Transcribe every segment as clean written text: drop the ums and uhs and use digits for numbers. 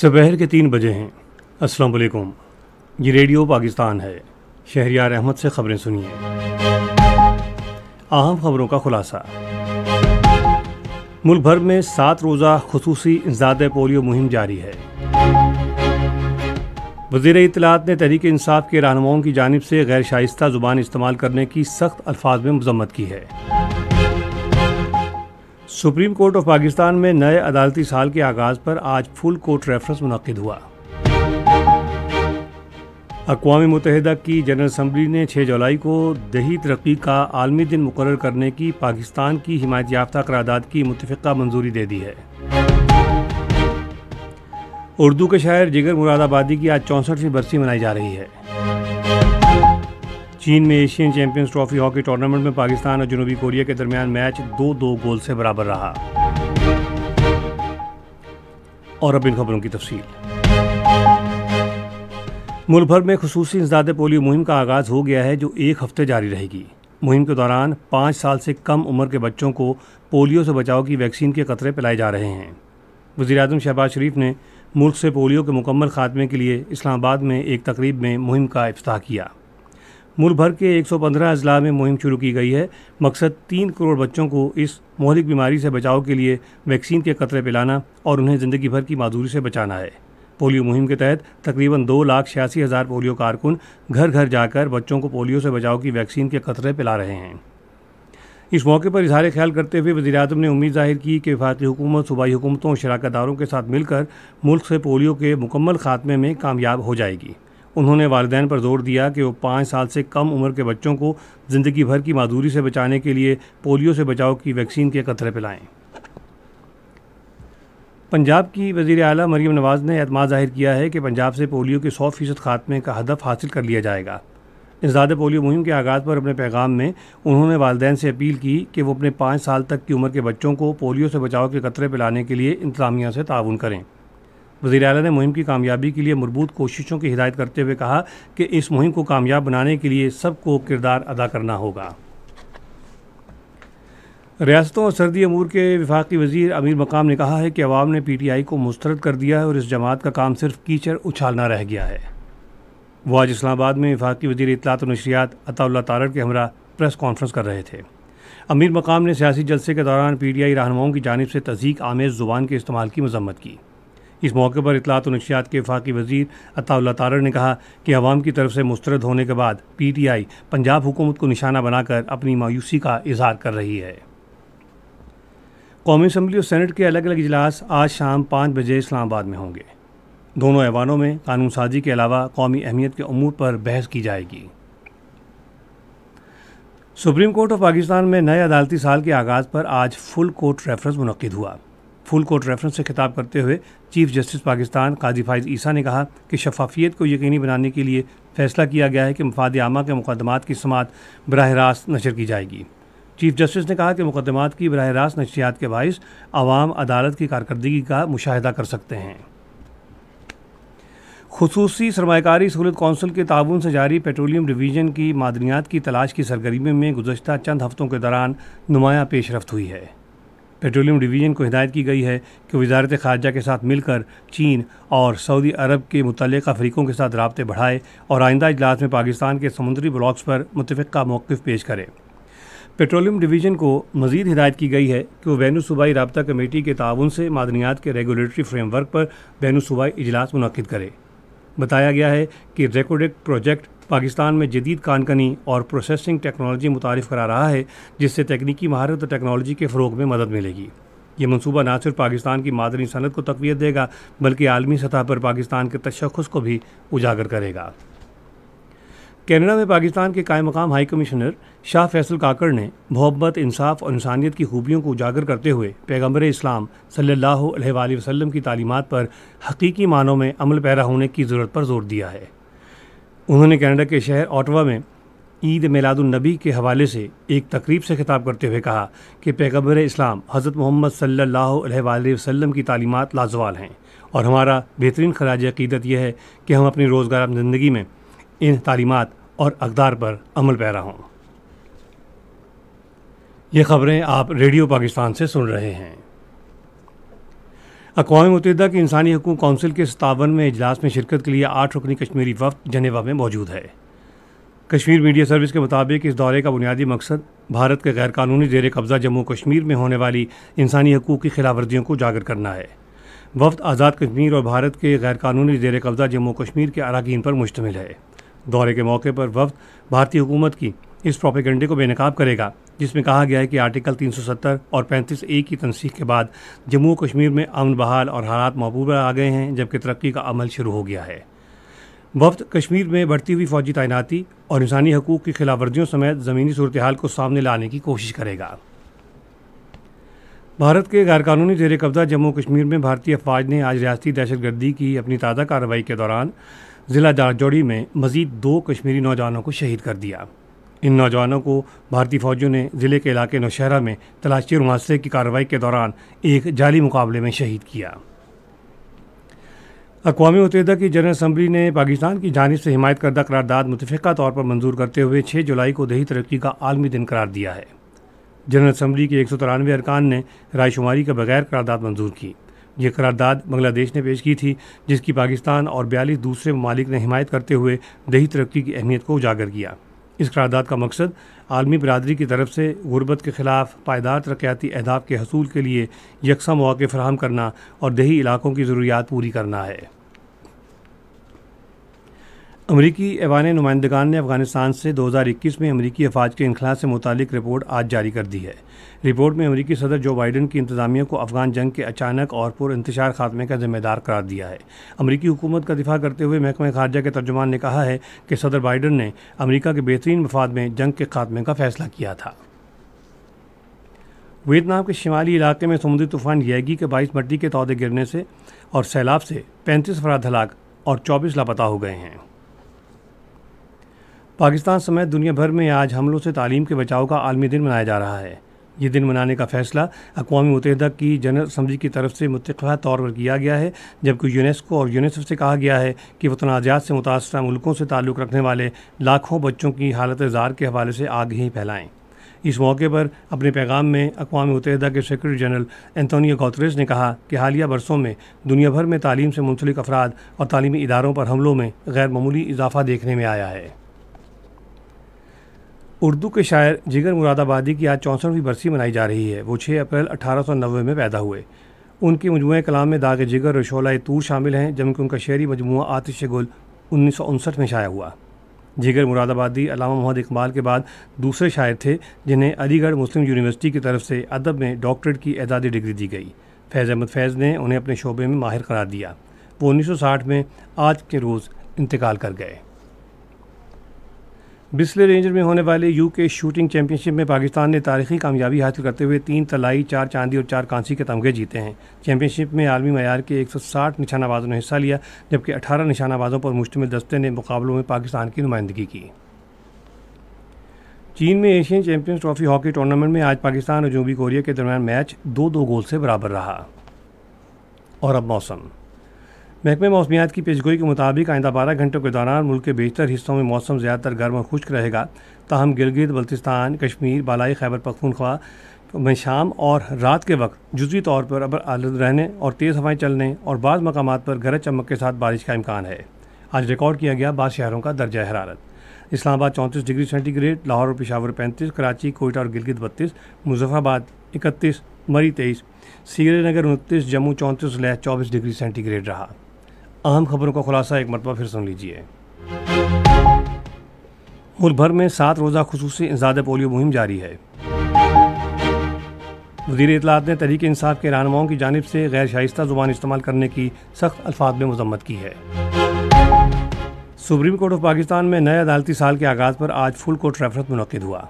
दोपहर के 3 बजे हैं। अस्सलाम वालेकुम। ये रेडियो पाकिस्तान है। शहरियार अहमद से खबरें सुनिए। अहम खबरों का खुलासा। मुल्क भर में 7 रोज़ा खुसूसी इंसदाद पोलियो मुहिम जारी है। वज़ीर इत्तलात ने तहरीक इंसाफ के रहनुमाओं की जानिब से गैर शाइस्ता ज़ुबान इस्तेमाल करने की सख्त अल्फाज में मज़म्मत की है। सुप्रीम कोर्ट ऑफ पाकिस्तान में नए अदालती साल के आगाज़ पर आज फुल कोर्ट रेफरेंस मुनक्किद हुआ। अक़वाम मुत्तहिदा की जनरल असम्बली ने 6 जुलाई को दही तरक्की का आलमी दिन मुकर्रर करने की पाकिस्तान की हिमायत याफ्ता करारदाद की मुत्तफ़िक़ा मंजूरी दे दी है। उर्दू के शायर जिगर मुरादाबादी की आज 64वीं बरसी मनाई जा रही है। चीन में Asian champions trophy hockey tournament में पाकिस्तान और जनूबी कोरिया के दरमियान मैच 2-2 गोल से बराबर रहा। और अब इन खबरों की तफसील। मुल्क भर में खुसूसी इंसदाद पोलियो मुहिम का आगाज़ हो गया है, जो 1 हफ्ते जारी रहेगी। मुहिम के दौरान 5 साल से कम उम्र के बच्चों को पोलियो से बचाव की वैक्सीन के कतरे पिलाए जा रहे हैं। वज़ीर-ए-आज़म शहबाज शरीफ ने मुल्क से पोलियो के मुकम्मल खात्मे के लिए इस्लामाबाद में एक तकरीब में मुहिम का इफ्तिताह किया। मुल्क भर के 115 अजला में मुहिम शुरू की गई है। मकसद 3 करोड़ बच्चों को इस मोहलिक बीमारी से बचाव के लिए वैक्सीन के कतरे पिलाना और उन्हें ज़िंदगी भर की माजूरी से बचाना है। पोलियो मुहिम के तहत तकरीबन 2,86,000 पोलियो कारकुन घर घर जाकर बच्चों को पोलियो से बचाव की वैक्सीन के कतरे पिला रहे हैं। इस मौके पर इज़हार ख्याल करते हुए वज़ीर-ए-आज़म ने उम्मीद ज़ाहिर की कि वफाकी हुकूमत सूबाई हुकूमतों और शराकतदारों के साथ मिलकर मुल्क से पोलियो के मुकम्मल खात्मे में कामयाब हो जाएगी। उन्होंने वालिदैन पर जोर दिया कि वो 5 साल से कम उम्र के बच्चों को ज़िंदगी भर की माजूरी से बचाने के लिए पोलियो से बचाव की वैक्सीन के कतरे पिलाएं। पंजाब की वज़ीर आला मरीम नवाज़ ने एतमाद ज़ाहिर किया है कि पंजाब से पोलियो के 100% खात्मे का हदफ हासिल कर लिया जाएगा। इंसदाद पोलियो मुहिम के आगाज़ पर अपने पैगाम में उन्होंने वालिदैन से अपील की कि वो अपने 5 साल तक की उम्र के बच्चों को पोलियो से बचाव के कतरे पिलाने के लिए इंतज़ामिया से ताउन करें। वज़ीर आला ने मुहिम की कामयाबी के लिए मरबूत कोशिशों की हिदायत करते हुए कहा कि इस मुहिम को कामयाब बनाने के लिए सबको किरदार अदा करना होगा। रियासतों और सरदी अमूर के वफाकी वज़ीर अमीर मकाम ने कहा है कि अवाम ने PTI को मुस्तरद कर दिया है और इस जमात का काम सिर्फ कीचड़ उछालना रह गया है। वो आज इस्लामाबाद में वफाकी वज़ीर इत्तलात और नशरियात अताउल्लाह तारड़ के हमरा प्रेस कॉन्फ्रेंस कर रहे थे। अमीर मकाम ने सियासी जलसे के दौरान PTI रहनुमाओं की जानिब से तज़ीक आमेज़ ज़ुबान के इस्तेमाल की मज़म्मत की। इस मौके पर इत्तलात और नशरियात के वफाकी वज़ीर अताउल्लाह तारड़ ने कहा कि अवाम की तरफ से मुस्तरद होने के बाद PTI पंजाब हुकूमत को निशाना बनाकर अपनी मायूसी का इजहार कर रही है। कौमी असम्बली और सेनेट के अलग अलग इजलास आज शाम 5 बजे इस्लामाबाद में होंगे। दोनों ऐवानों में कानून साजी के अलावा कौमी अहमियत के उमूर पर बहस की जाएगी। सुप्रीम कोर्ट ऑफ पाकिस्तान में नए अदालती साल के आगाज़ पर आज फुल कोर्ट रेफरेंस मुनक्किद हुआ। फुल कोर्ट रेफरेंस से खिताब करते हुए चीफ जस्टिस पाकिस्तान काजी फाइज़ ईसा ने कहा कि शफाफियत को यकीनी बनाने के लिए फ़ैसला किया गया है कि मफाद आमा के मुकदमात की समात बराह रास्त नशर की जाएगी। चीफ जस्टिस ने कहा कि मुकदमात की बराह रास्त नशरियात के बाइस आवाम अदालत की कारकर्दगी का मुशाहिदा कर सकते हैं। खुसूसी सरमायाकारी सहूलत कौंसिल के ताउन से जारी पेट्रोलियम डिवीज़न की मादनियात की तलाश की सरगर्मी में गुज़श्ता चंद हफ्तों के दौरान नुमायाँ पेशरफ्त हुई है। पेट्रोलियम डिवीज़न को हिदायत की गई है कि वज़ारत ख़ारजा के साथ मिलकर चीन और सऊदी अरब के मुतल्लिक़ा फ़रीक़ों के साथ राब्ते बढ़ाए और आइंदा इजलास में पाकिस्तान के समुद्री ब्लॉक्स पर मुत्तफ़िक़ा मौक़िफ़ पेश करे। पेट्रोलियम डिवीज़न को मज़ीद हिदायत की गई है कि वो बैनुल सूबाई राब्ता कमेटी के ताउन से मादनियात के रेगुलेटरी फ्रेमवर्क पर बैनुल सूबाई इजलास मुनक्किद करे। बताया गया है कि रेकोडेक प्रोजेक्ट पाकिस्तान में जदीद कानकनी और प्रोसेसिंग टेक्नोलॉजी मुतारिफ़ करा रहा है, जिससे तकनीकी महारत और टेक्नोलॉजी के फ़रोग़ में मदद मिलेगी। ये मनसूबा न सिर्फ पाकिस्तान की मादनी सनत को तक़वियत देगा बल्कि आलमी सतह पर पाकिस्तान के तशख़्ख़ुस को भी उजागर करेगा। कनाडा में पाकिस्तान के कायम मकाम हाई कमिश्नर शाह फैसल काकड़ ने मोहब्बत, इंसाफ और इंसानियत की खूबियों को उजागर करते हुए पैगम्बर इस्लाम सल्लल्लाहु अलैहि वसल्लम की तालीमात पर हकीकी मानों में अमल पैरा होने की ज़रूरत पर जोर दिया है। उन्होंने कनाडा के शहर ऑटवा में ईद मिलादुन्नबी के हवाले से एक तकरीब से खिताब करते हुए कहा कि पैगम्बर इस्लाम हज़रत मोहम्मद सल्लल्लाहु अलैहि वसल्लम की तालीमात लाजवाल हैं और हमारा बेहतरीन खराज अक़ीदत यह है कि हम अपनी रोज़गार ज़िंदगी में इन तालीमात और अक़दार पर अमल पैरा हों। ये ख़बरें आप रेडियो पाकिस्तान से सुन रहे हैं। اقوام متحدہ کی انسانی حقوق کونسل کے 57ویں اجلاس میں شرکت کے لیے 8 رکنی کشمیری وفد جنیوا میں موجود ہے۔ کشمیر میڈیا سروس کے مطابق اس دورے کا بنیادی مقصد بھارت کے غیر قانونی زیر قبضہ جموں کشمیر میں ہونے والی انسانی حقوق کی خلاف ورزیوں کو اجاگر کرنا ہے۔ وفد آزاد کشمیر اور بھارت کے غیر قانونی زیر قبضہ جموں کشمیر کے اراکین پر مشتمل ہے۔ دورے کے موقع پر وفد بھارتی حکومت کی اس پروپیگنڈے کو بے نقاب کرے گا جس میں کہا گیا ہے کہ آرٹیکل 370 اور 35A کی تنسیخ کے بعد جموں کشمیر میں امن بحال اور حالات محبوب آ گئے ہیں، جبکہ ترقی کا عمل شروع ہو گیا ہے۔ وفد کشمیر میں بڑھتی ہوئی فوجی تعیناتی اور انسانی حقوق کی خلاف ورزیوں سمیت زمینی صورتحال کو سامنے لانے کی کوشش کرے گا۔ بھارت کے غیر قانونی زیر قبضہ جموں کشمیر میں بھارتی افواج نے آج ریاستی دہشت گردی کی اپنی تازہ کارروائی کے دوران ضلع راجوری میں مزید 2 کشمیری نوجوانوں کو شہید کر دیا۔ ان نوجوانوں کو بھارتی فوجیوں نے ضلع کے علاقے نوشہرہ میں تلاشی اور محاصرے کی کارروائی کے دوران ایک جعلی مقابلے میں شہید کیا۔ اقوام متحدہ کی جنرل اسمبلی نے پاکستان کی جانب سے حمایت کردہ قرارداد متفقہ طور پر منظور کرتے ہوئے 6 جولائی کو دیہی ترقی کا عالمی دن قرار دیا ہے۔ جنرل اسمبلی کے 193 ارکان نے رائے شماری کے بغیر قرارداد منظور کی۔ یہ قرارداد بنگلہ دیش نے پیش کی تھی، جس کی پاکستان اور 42 دوسرے ممالک نے حمایت کرتے ہوئے دیہی ترقی کی اہمیت کو اجاگر کیا۔ اس قرارداد کا مقصد عالمی برادری کی طرف سے غربت کے خلاف پائیدار ترقیاتی اہداف کے حصول کے لیے یکساں مواقع فراہم کرنا اور دیہی علاقوں کی ضروریات پوری کرنا ہے۔ امریکی ایوان نمائندگان نے افغانستان سے 2021 میں امریکی افواج کے انخلاء سے متعلق رپورٹ آج جاری کر دی ہے۔ رپورٹ میں امریکی صدر جو بائیڈن کی انتظامیہ کو افغان جنگ کے اچانک اور پر انتشار خاتمے کا ذمہ دار قرار دیا ہے۔ امریکی حکومت کا دفاع کرتے ہوئے محکمہ خارجہ کے ترجمان نے کہا ہے کہ صدر بائیڈن نے امریکہ کے بہترین مفاد میں جنگ کے خاتمے کا فیصلہ کیا تھا۔ ویتنام کے شمالی علاقے میں سمندری طوفان یاگی کے باعث مٹی کے تودے گرنے سے اور سیلاب سے 35 افراد ہلاک اور 24 لاپتہ ہو گئے ہیں۔ پاکستان سمیت دنیا بھر میں آج حملوں سے تعلیم کے بچاؤ کا عالمی دن منایا جا رہا ہے۔ یہ دن منانے کا فیصلہ اقوام متحدہ کی جنرل اسمبلی کی طرف سے متفقہ طور پر کیا گیا ہے، جبکہ یونیسکو اور یونیسیف سے کہا گیا ہے کہ وہ تنازعات سے متاثرہ ملکوں سے تعلق رکھنے والے لاکھوں بچوں کی حالت زار کے حوالے سے آگہی پھیلائیں۔ اس موقع پر اپنے پیغام میں اقوام متحدہ کے سیکرٹری جنرل انتونیو گوتریس نے کہا کہ حالیہ برسوں میں دنیا بھر میں تعلیم سے منسلک افراد اور تعلیمی اداروں پر حملوں میں غیر معمولی اضافہ دیکھنے میں آیا ہے۔ اردو کے شاعر جگر مراد آبادی کی آج 64ویں برسی منائی جا رہی ہے۔ وہ 6 اپریل 1890 میں پیدا ہوئے۔ ان کے مجموعہ کلام میں داغ جگر اور شعلہ طور شامل ہیں، جبکہ ان کا شعری مجموعہ آتش گل 1959 میں شائع ہوا۔ جگر مراد آبادی علامہ محمد اقبال کے بعد دوسرے شاعر تھے جنہیں علی گڑھ مسلم یونیورسٹی کی طرف سے ادب میں ڈاکٹریٹ کی اعزازی ڈگری دی گئی۔ فیض احمد فیض نے انہیں اپنے شعبے میں ماہر قرار دیا۔ وہ 1960 میں آج کے روز انتقال کر گئے۔ بسلے رینجر میں ہونے والے UK شوٹنگ چیمپئن شپ میں پاکستان نے تاریخی کامیابی حاصل کرتے ہوئے 3 طلائی، 4 چاندی اور 4 کانسی کے تمغے جیتے ہیں۔ چیمپئن شپ میں عالمی معیار کے 160 نشانہ بازوں نے حصہ لیا، جبکہ 18 نشانہ بازوں پر مشتمل دستے نے مقابلوں میں پاکستان کی نمائندگی کی۔ چین میں Asian champions trophy hockey tournament میں آج پاکستان اور جنوبی کوریا کے درمیان میچ 2-2 گول سے برابر رہا۔ اور اب موسم۔ محکمہ موسمیات کی پیشگوئی کے مطابق آئندہ 12 گھنٹوں کے دوران ملک کے بیشتر حصوں میں موسم زیادہ تر گرم اور خشک رہے گا، تاہم گلگت بلتستان، کشمیر، بالائی خیبر پختونخوا میں شام اور رات کے وقت جزوی طور پر ابر آلود رہنے اور تیز ہوائیں چلنے اور بعض مقامات پر گرج چمک کے ساتھ بارش کا امکان ہے۔ آج ریکارڈ کیا گیا بعض شہروں کا درجہ حرارت۔ اسلام آباد 34 ڈگری سینٹی گریڈ، لاہور اور پشاور 35، کراچی، کوئٹہ اور Gilgit 32، Muzaffarabad 31، Murree 23، Srinagar 29، Jammu 34 degree centigrade رہا۔ اہم خبروں کا خلاصہ ایک مرتبہ پھر سن لیجیے۔ ملک بھر میں 7 روزہ خصوصی انسداد پولیو مہم جاری ہے۔ وزیر اطلاعات نے تحریک انصاف کے رہنماؤں کی جانب سے غیر شائستہ زبان استعمال کرنے کی سخت الفاظ میں مذمت کی ہے۔ سپریم کورٹ آف پاکستان میں نئے عدالتی سال کے آغاز پر آج فل کورٹ ریفرنس منعقد ہوا۔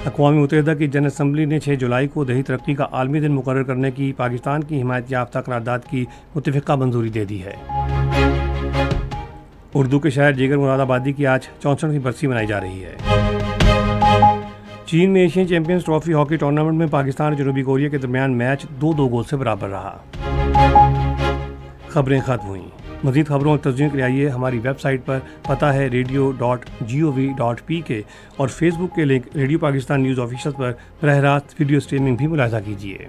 اقوام متحدہ کی جنرل اسمبلی نے 6 جولائی کو دیہی ترقی کا عالمی دن مقرر کرنے کی پاکستان کی حمایت یافتہ قرارداد کی متفقہ منظوری دے دی ہے۔ اردو کے شاعر جگر مراد آبادی کی آج 64ویں برسی منائی جا رہی ہے۔ چین میں Asian champions trophy hockey tournament میں پاکستان اور جنوبی کوریا کے درمیان میچ 2-2 گول سے برابر رہا۔ خبریں ختم ہوئیں۔ مزید خبروں اور تجزیوں کے لیے آئیے ہماری ویب سائٹ پر، پتہ ہے radio.gov.pk، اور فیس بک کے link radio Pakistan news official پر براہ راست ویڈیو اسٹریمنگ بھی ملاحظہ کیجیے۔